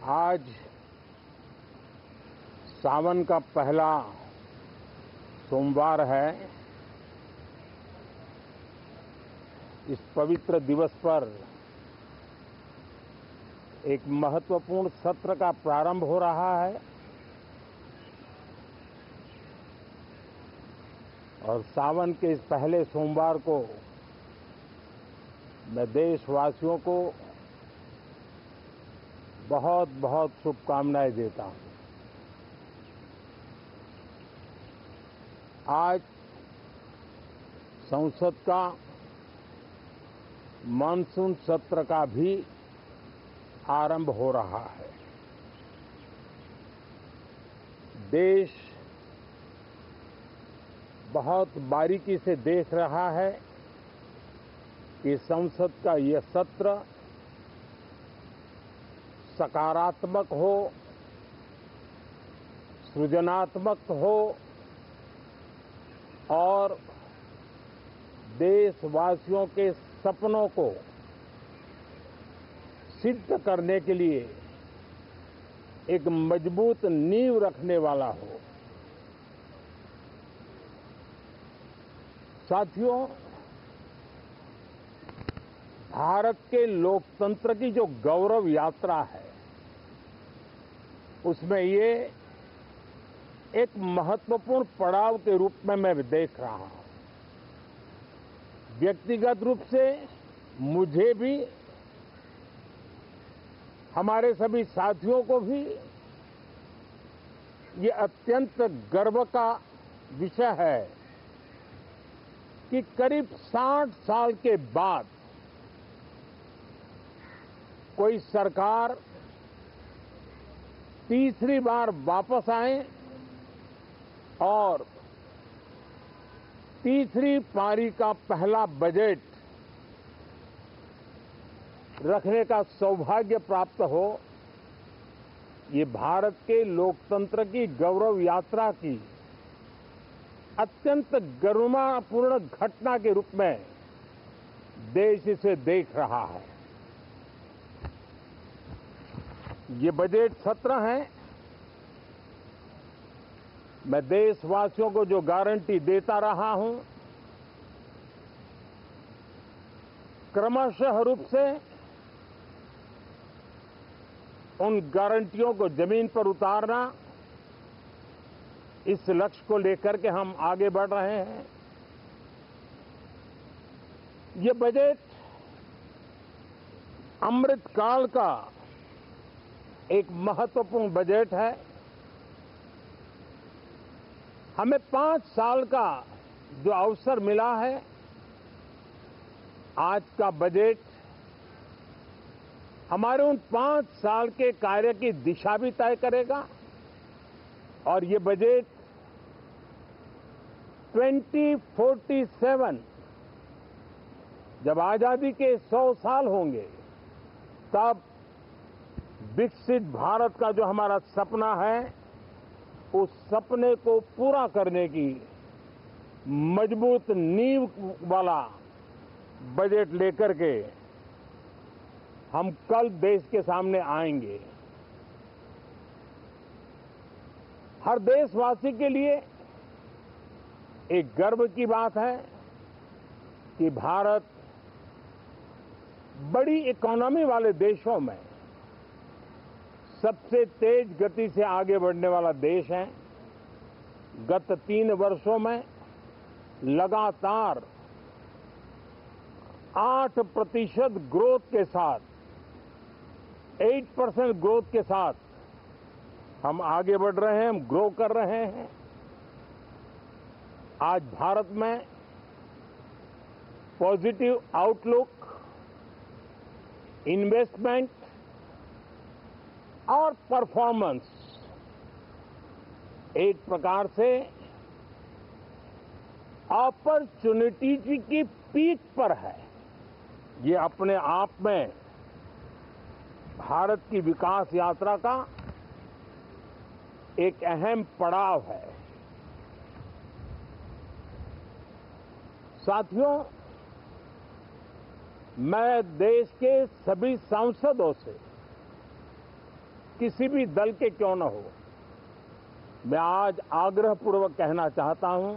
आज सावन का पहला सोमवार है। इस पवित्र दिवस पर एक महत्वपूर्ण सत्र का प्रारंभ हो रहा है और सावन के इस पहले सोमवार को मैं देशवासियों को बहुत बहुत शुभकामनाएं देता हूं। आज संसद का मानसून सत्र का भी आरंभ हो रहा है। देश बहुत बारीकी से देख रहा है कि संसद का यह सत्र सकारात्मक हो, सृजनात्मक हो और देशवासियों के सपनों को सिद्ध करने के लिए एक मजबूत नींव रखने वाला हो। साथियों, भारत के लोकतंत्र की जो गौरव यात्रा है उसमें ये एक महत्वपूर्ण पड़ाव के रूप में मैं देख रहा हूं। व्यक्तिगत रूप से मुझे भी, हमारे सभी साथियों को भी ये अत्यंत गर्व का विषय है कि करीब 60 साल के बाद कोई सरकार तीसरी बार वापस आए और तीसरी पारी का पहला बजट रखने का सौभाग्य प्राप्त हो। ये भारत के लोकतंत्र की गौरव यात्रा की अत्यंत गरिमापूर्ण घटना के रूप में देश इसे देख रहा है। ये बजट सत्र है। मैं देशवासियों को जो गारंटी देता रहा हूं, क्रमशः रूप से उन गारंटियों को जमीन पर उतारना, इस लक्ष्य को लेकर के हम आगे बढ़ रहे हैं। ये बजट अमृतकाल का एक महत्वपूर्ण बजट है। हमें 5 साल का जो अवसर मिला है, आज का बजट हमारे उन 5 साल के कार्य की दिशा भी तय करेगा और ये बजट 2047 जब आजादी के 100 साल होंगे तब विकसित भारत का जो हमारा सपना है, उस सपने को पूरा करने की मजबूत नींव वाला बजट लेकर के हम कल देश के सामने आएंगे। हर देशवासी के लिए एक गर्व की बात है कि भारत बड़ी इकोनॉमी वाले देशों में सबसे तेज गति से आगे बढ़ने वाला देश है। गत 3 वर्षों में लगातार 8% ग्रोथ के साथ, 8% ग्रोथ के साथ हम आगे बढ़ रहे हैं, हम ग्रो कर रहे हैं। आज भारत में पॉजिटिव आउटलुक, इन्वेस्टमेंट और परफॉर्मेंस एक प्रकार से अपॉर्चुनिटी की पीक पर है। ये अपने आप में भारत की विकास यात्रा का एक अहम पड़ाव है। साथियों, मैं देश के सभी सांसदों से किसी भी दल के क्यों न हो, मैं आज आग्रहपूर्वक कहना चाहता हूं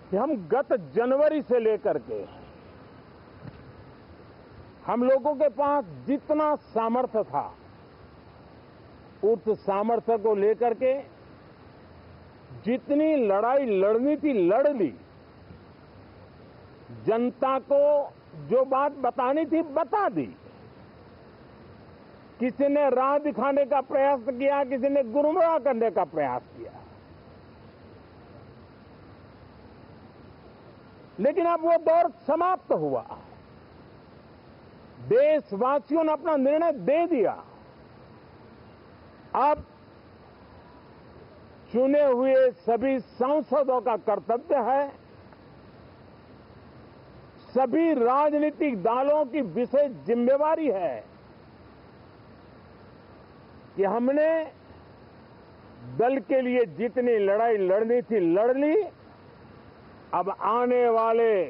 कि हम गत जनवरी से लेकर के हम लोगों के पास जितना सामर्थ्य था, उस सामर्थ्य को लेकर के जितनी लड़ाई लड़नी थी लड़ ली। जनता को जो बात बतानी थी बता दी। किसी ने राह दिखाने का प्रयास किया, किसी ने गुमराह करने का प्रयास किया, लेकिन अब वो दौर समाप्त हुआ। देशवासियों ने अपना निर्णय दे दिया। अब चुने हुए सभी सांसदों का कर्तव्य है, सभी राजनीतिक दलों की विशेष जिम्मेवारी है कि हमने दल के लिए जितनी लड़ाई लड़नी थी लड़ ली। अब आने वाले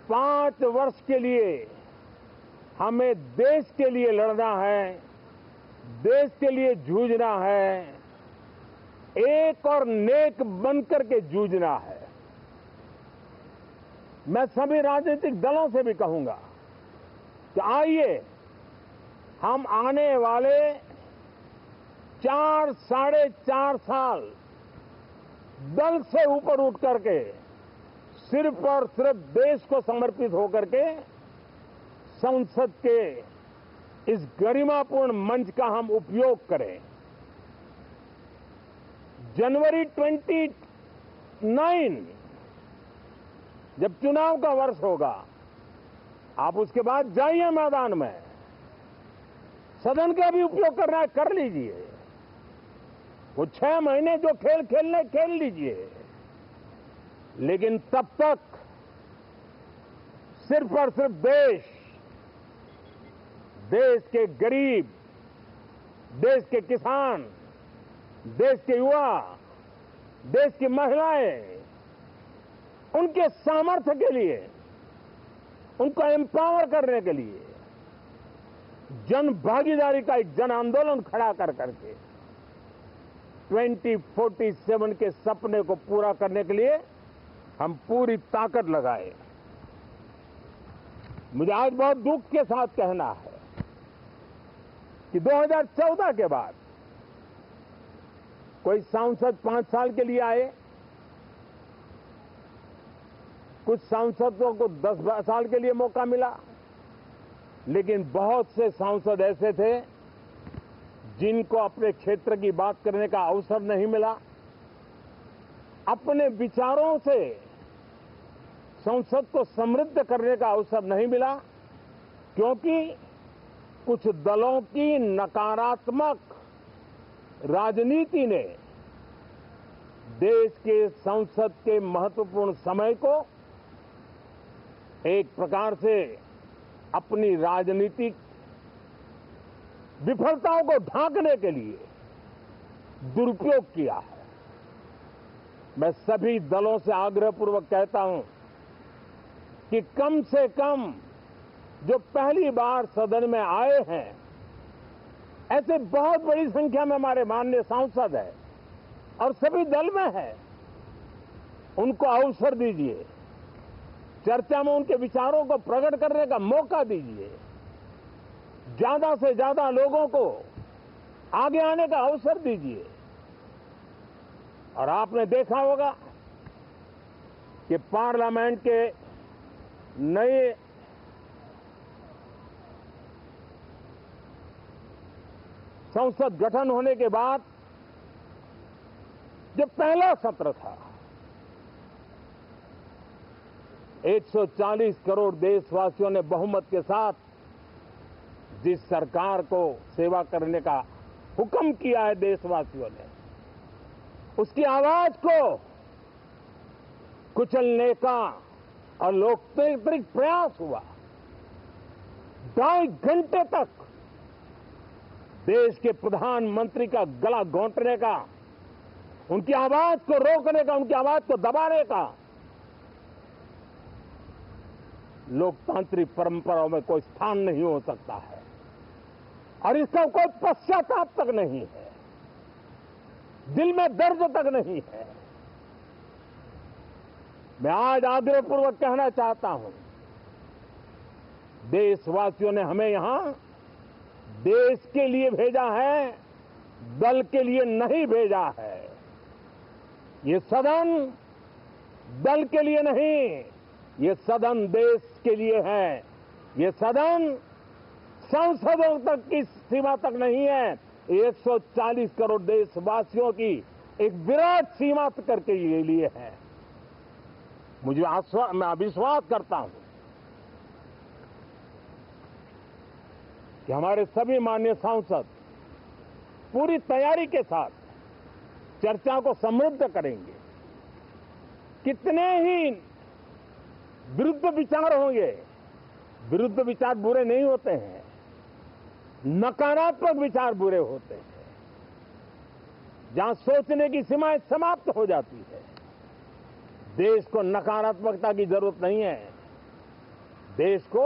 5 वर्ष के लिए हमें देश के लिए लड़ना है, देश के लिए जूझना है, एक और नेक बनकर के जूझना है। मैं सभी राजनीतिक दलों से भी कहूंगा कि आइए हम आने वाले 4 साढ़े 4 साल दल से ऊपर उठ करके सिर्फ और सिर्फ देश को समर्पित होकर के संसद के इस गरिमापूर्ण मंच का हम उपयोग करें। जनवरी 29 जब चुनाव का वर्ष होगा, आप उसके बाद जाइए मैदान में, सदन का भी उपयोग करना है कर लीजिए। वो 6 महीने जो खेल खेलने खेल लीजिए, लेकिन तब तक सिर्फ और सिर्फ देश के गरीब, देश के किसान, देश के युवा, देश की महिलाएं, उनके सामर्थ्य के लिए, उनको एम्पावर करने के लिए जन भागीदारी का एक जन आंदोलन खड़ा कर करके 2047 के सपने को पूरा करने के लिए हम पूरी ताकत लगाए। मुझे आज बहुत दुख के साथ कहना है कि 2014 के बाद कोई सांसद 5 साल के लिए आए, कुछ सांसदों को 10 साल के लिए मौका मिला, लेकिन बहुत से सांसद ऐसे थे जिनको अपने क्षेत्र की बात करने का अवसर नहीं मिला, अपने विचारों से संसद को समृद्ध करने का अवसर नहीं मिला, क्योंकि कुछ दलों की नकारात्मक राजनीति ने देश के संसद के महत्वपूर्ण समय को एक प्रकार से अपनी राजनीतिक विफलताओं को ढांकने के लिए दुरुपयोग किया है। मैं सभी दलों से आग्रहपूर्वक कहता हूं कि कम से कम जो पहली बार सदन में आए हैं, ऐसे बहुत बड़ी संख्या में हमारे माननीय सांसद हैं और सभी दल में हैं, उनको अवसर दीजिए, चर्चा में उनके विचारों को प्रकट करने का मौका दीजिए, ज्यादा से ज्यादा लोगों को आगे आने का अवसर दीजिए। और आपने देखा होगा कि पार्लियामेंट के नए संसद गठन होने के बाद जो पहला सत्र था, 140 करोड़ देशवासियों ने बहुमत के साथ जिस सरकार को सेवा करने का हुक्म किया है देशवासियों ने, उसकी आवाज को कुचलने का और लोकतांत्रिक प्रयास हुआ। 2.5 घंटे तक देश के प्रधानमंत्री का गला घोंटने का, उनकी आवाज को रोकने का, उनकी आवाज को दबाने का लोकतांत्रिक परंपराओं में कोई स्थान नहीं हो सकता है और इसका कोई पश्चाताप तक नहीं है, दिल में दर्द तक नहीं है। मैं आज आग्रहपूर्वक कहना चाहता हूं, देशवासियों ने हमें यहां देश के लिए भेजा है, दल के लिए नहीं भेजा है। ये सदन दल के लिए नहीं, ये सदन देश के लिए है। ये सदन संसदों तक की सीमा तक नहीं है, 140 करोड़ देशवासियों की एक विराट सीमा करके ये लिए है। मैं विश्वास करता हूं कि हमारे सभी माननीय सांसद पूरी तैयारी के साथ चर्चा को समृद्ध करेंगे। कितने ही विरुद्ध विचार होंगे, विरुद्ध विचार बुरे नहीं होते हैं, नकारात्मक विचार बुरे होते हैं। जहां सोचने की सीमाएं समाप्त हो जाती है, देश को नकारात्मकता की जरूरत नहीं है। देश को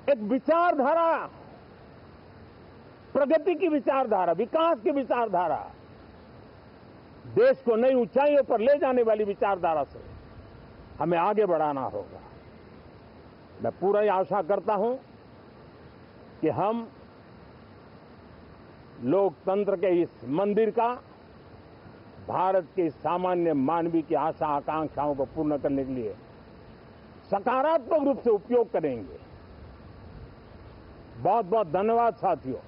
एक विचारधारा, प्रगति की विचारधारा, विकास की विचारधारा, देश को नई ऊंचाइयों पर ले जाने वाली विचारधारा से हमें आगे बढ़ाना होगा। मैं पूरा आशा करता हूं कि हम लोकतंत्र के इस मंदिर का भारत के सामान्य मानवीय की आशा आकांक्षाओं को पूर्ण करने के लिए सकारात्मक रूप से उपयोग करेंगे। बहुत बहुत धन्यवाद साथियों।